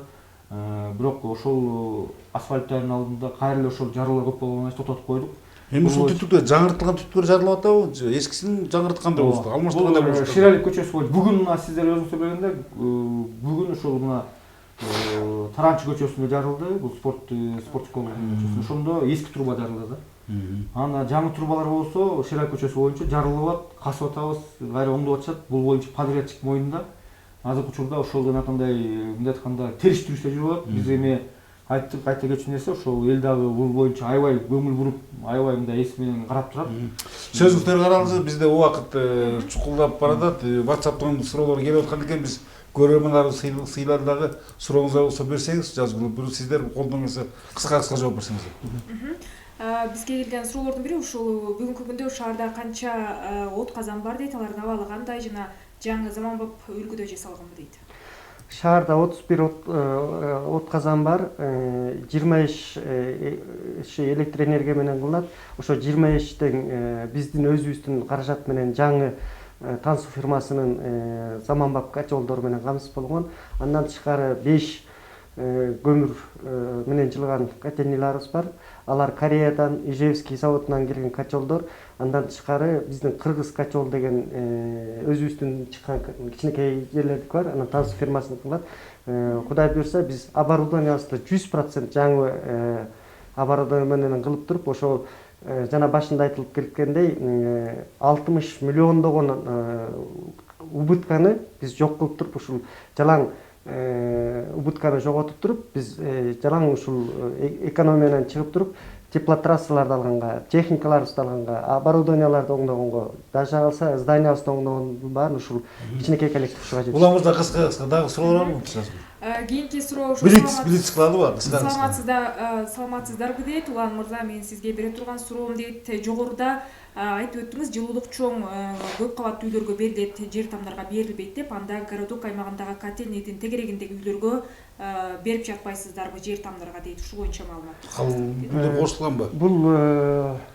Бирок ошол асфальттардын алдында кайра эле ошол жарылар көп болгондон кийин тототуп койдук. Эми ушул түтүктөр жаңыртылган түтүктөр жарылып атабы? Эскисин жаңырткандай болушту, алмаштыргандай болушту. Шералик көчөсү боюнча бүгүн мына сиздер өзүңүздөр билгендей, бүгүн ошол мына Таранчы көчөсүндө жарылды. Бул спорт школасынын көчөсү. Ошондо эски труба жарылды да. Анан жаңы трубалар болсо Шералик көчөсү боюнча жарылып атат, касып атабыз, кайра оңдоп атышат. Бул боюнча подрядчик мойнунда. Азыркы учурда ошол жанакындай мындай айтканда териштирүүчү жүрүп атат. Биз эми айттык, айта кетчү нерсе ошол эл дагы бул боюнча аябай көңүл буруп, аябай мындай эс менен карап турат. Сөзүңүздөргө караңыз, бизде убакыт чукулдап баратат. WhatsApp'тан суроолор келип аткан экен, биз көрөрмандар сыйларды дагы сурооңуздар болсо берсеңиз, жазгылып, бирок сиздер колдон келсе кыска жооп берсеңиздер. Бизге келген суроолордун бири ушул бүгүнкү күндө шаарда канча от казан бар дейт, алардын абалы кандай жана жаңы заманбап үлгүдө жасалганбы дейт. Шаарда 31 от казан бар, 25 электр энергия менен кылынат. Ошо 25тен биздин өзүбүздүн каражат менен жаңы Тансу фирмасынын заманбап котелдору менен камсыз болгон. Андан тышкары 5 көмүр менен жылган котельнийларыбыз бар. Алар Кореядан, Ижевский заводунан келген котелдор. Андан тышкары биздин Кыргыз котел деген өзүбүздүн чыккан кичинекей жерлердик бар. Анан Танс фирмасыныкы кылат. Кудай буйрса биз оборудованиябызды 100% жаңы оборудование менен кылып туруп, ошол жана башында айтылып кеткендей 60 миллиондогон убытканы биз жок кылып туруп, ушул жалаң убытканы жоготуп туруп, биз жалаң ушул экономиядан чыгып туруп, теплотрассаларды алганга, техникаларыбызды алганга, оборудованияларды оңдогонго, даже калса зданиябызды оңдогондун баарын ушул кичинекей коллектив ушуга жетиштирди. Уламызда кыска дагы суроолор барбы? Кийинки суроо Блиц кылалы саламатсыздарбы дейт Улан мырза, мен сизге бере турган суроом дейт, жогоруда айтып өттүңүз, жылуулук чоң көп кабаттуу үйлөргө берилет, жер тамдарга берилбейт деп, анда городок аймагындагы котельниydин тегерегиндеги үйлөргө берип жатпайсыздарбы жер тамдарга дейт, ушул боюнча маалымат. Үйлөр кошулганбы? Бул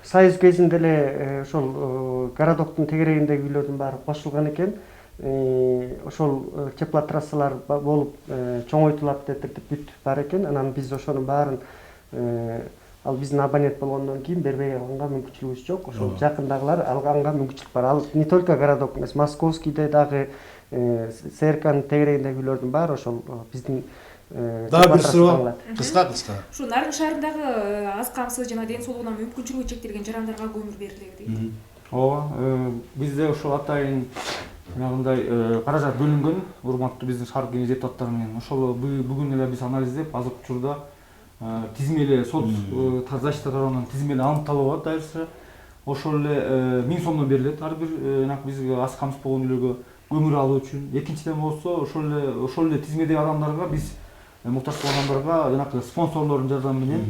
союз кезинде эле ошол городоктун тегерегиндеги үйлөрдүн баары кошулган экен. Ошол теплотрассалар болуп чоңойтулат деп бүт бар экен. Анан биз ошонун баарын ал биздин абонент болгондон кийин бербей алганга мүмкүнчүлүгүбүз жок. Ошол жакындагылар алганга мүмкүнчүлүк бар. Ал не только городок эмес, Московскийде дагы СРКнын тегерегиндеги үйлөрдүн баары ошол биздин дагы бир суроо кыска. Ушу Нарын шаарындагы аз камсыз жана ден соолугуна мүмкүнчүлүгү чектелген жарандарга көмүр берилеби дейт. Ооба, бизде ошол атайын жанагындай каражат бөлүнгөн, урматтуу биздин шаар кеңеш депутаттары менен. Ошол бүгүн эле биз анализдеп, азыркы учурда тизмели соц защита тарабынан тизмели аныкталып атат дайырсы. Ошол эле 1000 сомдон берилет ар бир бизге аз камсыз болгон үйлөргө көмүр алуу үчүн. Экинчиден болсо ошол эле тизмедеги адамдарга биз муктаж адамдарга жанагы спонсорлордун жардамы менен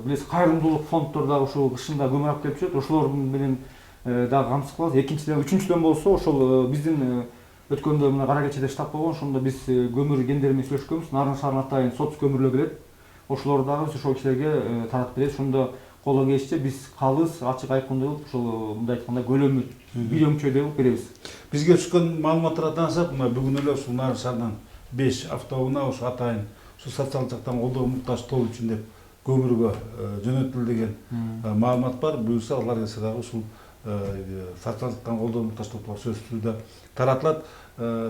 билесиз, кайрымдуулук фонддор дагы ушул кышында көмүр алып келип жүрөт. Ошолордун менен дагы камсыз кылабыз. Экинчиден, үчүнчүдөн болсо ошол биздин өткөндө мына кара кечеде штаб болгон, ошондо биз көмүр кендери менен сүйлөшкөнбүз. Нарын шаарына атайын соц көмүрлөр келет. Ошолорду дагы ошол кишилерге таратып беребиз. Ошондо коло келишче биз калыс, ачык айкындуу кылып ошол мындай айтканда көлөмү бийлөмчөдөй кылып беребиз. Бизге түшкөн маалыматтарга таансак, мына бүгүн эле ушул Нарын шаарынан 5 автоунаа ушу атайын ушу социалдык жактан колдоо муктаж топ үчүн деп көмүргө жөнөтүлдү деген маалымат бар. Буюрса алар келсе дагы ушул социалдыктан колдоо муктаж топтор сөзсүз түрдө таратылат.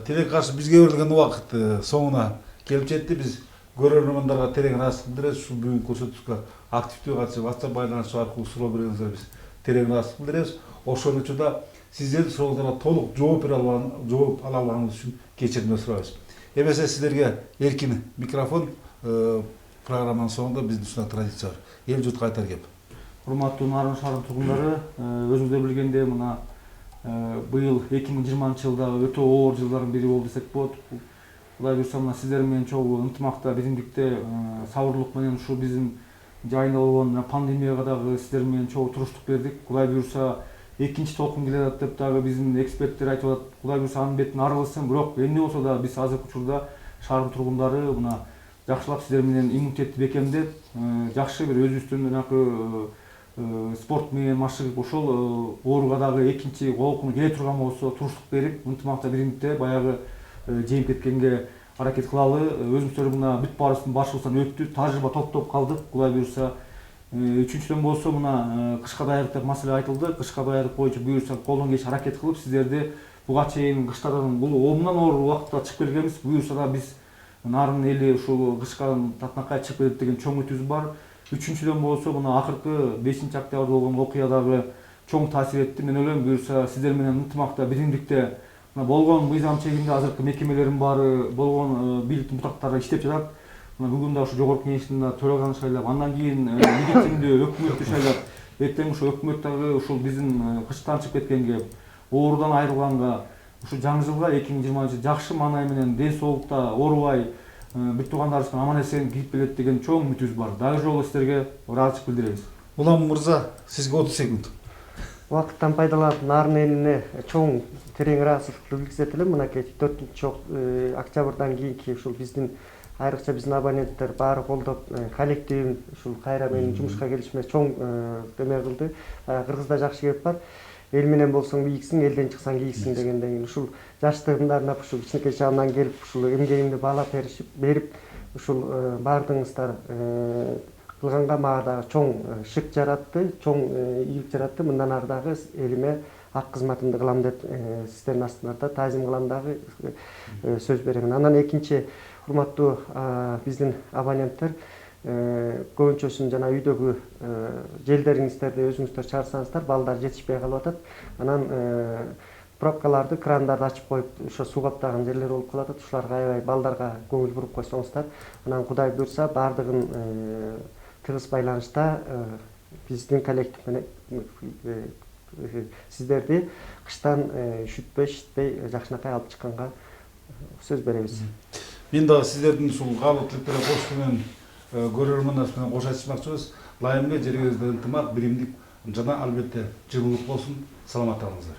Тилекке каршы бизге берилген убакыт соңуна келип жетти. Биз көрөрмандарга терең ыраазычылык билдиребиз. Ушул бүгүнкү көрсөтүүлгө активдүү катышып, WhatsApp байланышы аркылуу суроо бергениңизге биз терең ыраазычылык билдиребиз. Ошон учурда сиздердин суроолорго толук жооп ала алганыбыз үчүн кечирим сурайбыз. Эмесе сиздерге эркин микрофон программанын соңунда биздин ушундай традиция бар. Эл журтка айтар кеп. Урматтуу Нарын шаарынын тургундары, өзүңүздөр билгендей мына быйыл 2020 жылда өтө оор жылдардын бири болду десек болот. Кудай буйрса мына сиздер менен чогуу ынтымакта, биримдикте, сабырлык менен ушул биздин жайында болгон пандемияга дагы сиздер менен чогуу туруштук бердик. Кудай буйрса экинчи толкун келе жатат деп дагы биздин эксперттер айтып атат. Кудай буйрса анын бетин арылсын. Бирок эмне болсо да биз азыркы учурда шаардын тургундары мына жакшылап сиздер менен иммунитетти бекемдеп, жакшы бир өзүбүздүн жанагы спорт менен машыгып ошол ооруга дагы экинчи колкуну келе турган болсо туруштук берип, ынтымакта биримдикте баягы жеңип кеткенге аракет кылалы. Өзүңүздөр мына бүт баарыбыздын башыбыздан өттү, тажрыйба топтоп калдык. Кудай буйрса үчүнчүдөн болсо мына кышка даярдык деп маселе айтылды. Кышка даярдык боюнча буюрса колдон келишинче аракет кылып сиздерди буга чейин кыштардан бул оомунан оор убакытта чыгып келгенбиз. Буюрса да биз Нарын эли ушул кышкан татынакай чыгып келет деген чоң үмүтүбүз бар. Үчүнчүдөн болсо мына акыркы 5-октябрда болгон окуя дагы чоң таасир этти. Мен ойлойм буюрса сиздер менен ынтымакта, биримдикте болгон мыйзам чегинде азыркы мекемелердин баары болгон бийликтин бутактары иштеп жатат. Бүгүн да ушу жогорку кеңештин төраганы шайлап, андан кийин милициянды өкмөттү шайлап, эртең ушу өкмөт дагы ушул биздин кыштан чыгып кеткенге, оорудан айрылганга, ушу жаңы жылга 2020 жакшы маанай менен ден соолукта оорубай бүт туугандарыбыз менен аман эсен кирип келет деген чоң үмүтүбүз бар. Дагы жолу сиздерге ыраазычылык билдиребиз. Улам мырза, сизге 30 секунд. Убакыттан пайдаланып Нарын элине чоң терең ыраазычылык билгизет элем. Мынакей 4-октябрдан кийинки ушул биздин айрыкча биздин абоненттер баары колдоп, коллективин ушул кайра менин жумушка келишиме чоң көмөк кылды. Кыргызда жакшы кеп бар. эл менен болсоң бийиксиң, элден чыксаң кийиксиң дегенден кийин ушул жаштыгымда ушул кичинекей чагымдан келип ушул эмгегимди баалап берип ушул баардыгыңыздар кылганга мага дагы чоң шык жаратты, чоң ийгилик жаратты. Мындан ары дагы элиме ак кызматымды кылам деп сиздердин астыңарда таазим кылам дагы сөз беремин. Анан экинчи урматтуу биздин абоненттер, көбүнчөсүн жана үйдөгү желдериңиздерди өзүңүздөр чыгарсаңыздар, балдар жетишпей калып атат. Анан пробкаларды, крандарды ачып коюп, ошо суу каптаган жерлер болуп калып атат. Ушуларга аябай балдарга көңүл буруп койсоңуздар, анан Кудай буйрса баардыгын тыгыз байланышта биздин коллектив менен сиздерди кыштан üşүтпөй жакшынакай алып чыкканга сөз беребиз. Мен дагы сиздердин ушул каалуу тилектерге коштуу менен көрөрмандар менен кош айтышмакчыбыз. Ылайымга жерибизде ынтымак, биримдик жана албетте жылуулук болсун. Саламат болуңуздар.